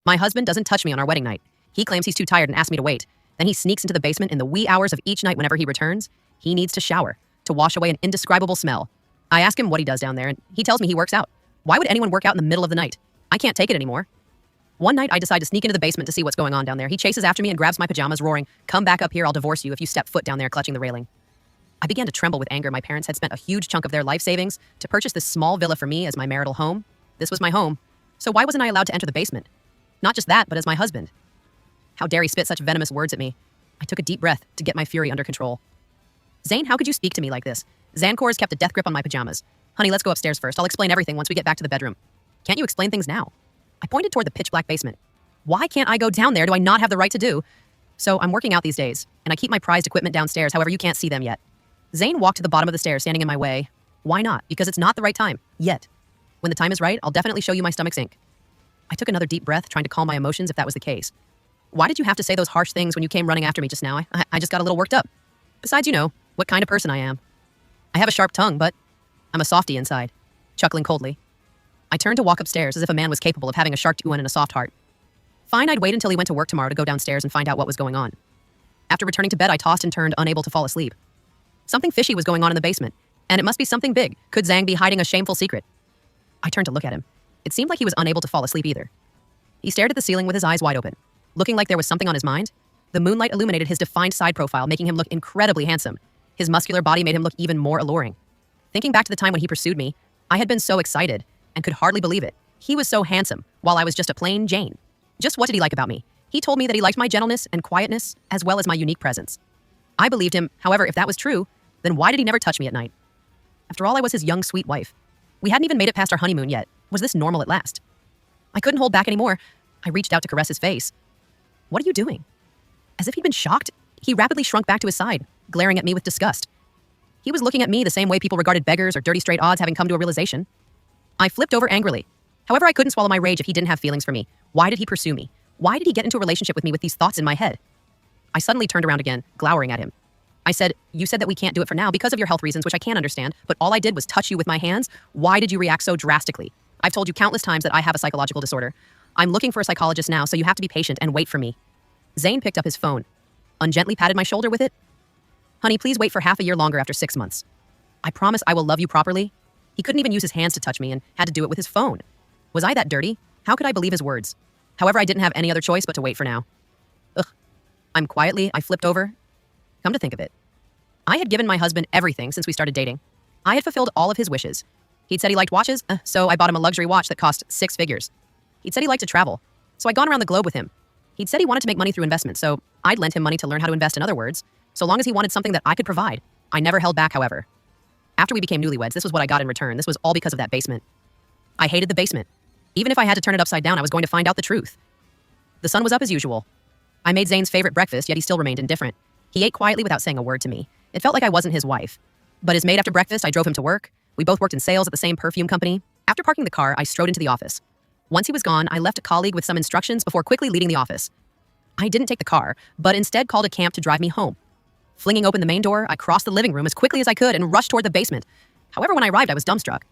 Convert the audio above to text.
My husband doesn't touch me on our wedding night. He claims he's too tired and asks me to wait. Then he sneaks into the basement in the wee hours of each night whenever he returns. He needs to shower to wash away an indescribable smell. I ask him what he does down there, and he tells me he works out. Why would anyone work out in the middle of the night? I can't take it anymore. One night, I decide to sneak into the basement to see what's going on down there. He chases after me and grabs my pajamas, roaring, "Come back up here, I'll divorce you if you step foot down there," clutching the railing. I began to tremble with anger. My parents had spent a huge chunk of their life savings to purchase this small villa for me as my marital home. This was my home. So why wasn't I allowed to enter the basement? Not just that, but as my husband. How dare he spit such venomous words at me? I took a deep breath to get my fury under control. "Zane, how could you speak to me like this? Zancor has kept a death grip on my pajamas. Honey, let's go upstairs first. I'll explain everything once we get back to the bedroom." "Can't you explain things now?" I pointed toward the pitch-black basement. Why can't I go down there? Do I not have the right to do? So I'm working out these days, and I keep my prized equipment downstairs, however you can't see them yet. Zane walked to the bottom of the stairs, standing in my way. Why not? Because it's not the right time. Yet. When the time is right, I'll definitely show you my stomach's ink. I took another deep breath, trying to calm my emotions if that was the case. Why did you have to say those harsh things when you came running after me just now? I just got a little worked up. Besides, you know, what kind of person I am. I have a sharp tongue, but I'm a softie inside, chuckling coldly. I turned to walk upstairs as if a man was capable of having a shark one and a soft heart. Fine, I'd wait until he went to work tomorrow to go downstairs and find out what was going on. After returning to bed, I tossed and turned, unable to fall asleep. Something fishy was going on in the basement, and it must be something big. Could Zhang be hiding a shameful secret? I turned to look at him. It seemed like he was unable to fall asleep either. He stared at the ceiling with his eyes wide open, looking like there was something on his mind. The moonlight illuminated his defined side profile, making him look incredibly handsome. His muscular body made him look even more alluring. Thinking back to the time when he pursued me, I had been so excited and could hardly believe it. He was so handsome, while I was just a plain Jane. Just what did he like about me? He told me that he liked my gentleness and quietness, as well as my unique presence. I believed him. However, if that was true, then why did he never touch me at night? After all, I was his young, sweet wife. We hadn't even made it past our honeymoon yet. Was this normal at last? I couldn't hold back anymore. I reached out to caress his face. "What are you doing?" As if he'd been shocked, he rapidly shrunk back to his side, glaring at me with disgust. He was looking at me the same way people regarded beggars or dirty straight odds, having come to a realization. I flipped over angrily. However, I couldn't swallow my rage if he didn't have feelings for me. Why did he pursue me? Why did he get into a relationship with me with these thoughts in my head? I suddenly turned around again, glowering at him. I said, "You said that we can't do it for now because of your health reasons, which I can't understand, but all I did was touch you with my hands. Why did you react so drastically? I've told you countless times that I have a psychological disorder. I'm looking for a psychologist now, so you have to be patient and wait for me." Zane picked up his phone, ungently patted my shoulder with it. "Honey, please wait for half a year longer after 6 months. I promise I will love you properly." He couldn't even use his hands to touch me and had to do it with his phone. Was I that dirty? How could I believe his words? However, I didn't have any other choice but to wait for now. I flipped over. Come to think of it, I had given my husband everything since we started dating. I had fulfilled all of his wishes. He'd said he liked watches, so I bought him a luxury watch that cost 6 figures. He'd said he liked to travel, so I'd gone around the globe with him. He'd said he wanted to make money through investment, so I'd lent him money to learn how to invest, in other words, so long as he wanted something that I could provide. I never held back, however. After we became newlyweds, this was what I got in return. This was all because of that basement. I hated the basement. Even if I had to turn it upside down, I was going to find out the truth. The sun was up as usual. I made Zane's favorite breakfast, yet he still remained indifferent. He ate quietly without saying a word to me. It felt like I wasn't his wife. But as maid after breakfast, I drove him to work. We both worked in sales at the same perfume company. After parking the car, I strode into the office. Once he was gone, I left a colleague with some instructions before quickly leaving the office. I didn't take the car, but instead called a cab to drive me home. Flinging open the main door, I crossed the living room as quickly as I could and rushed toward the basement. However, when I arrived, I was dumbstruck.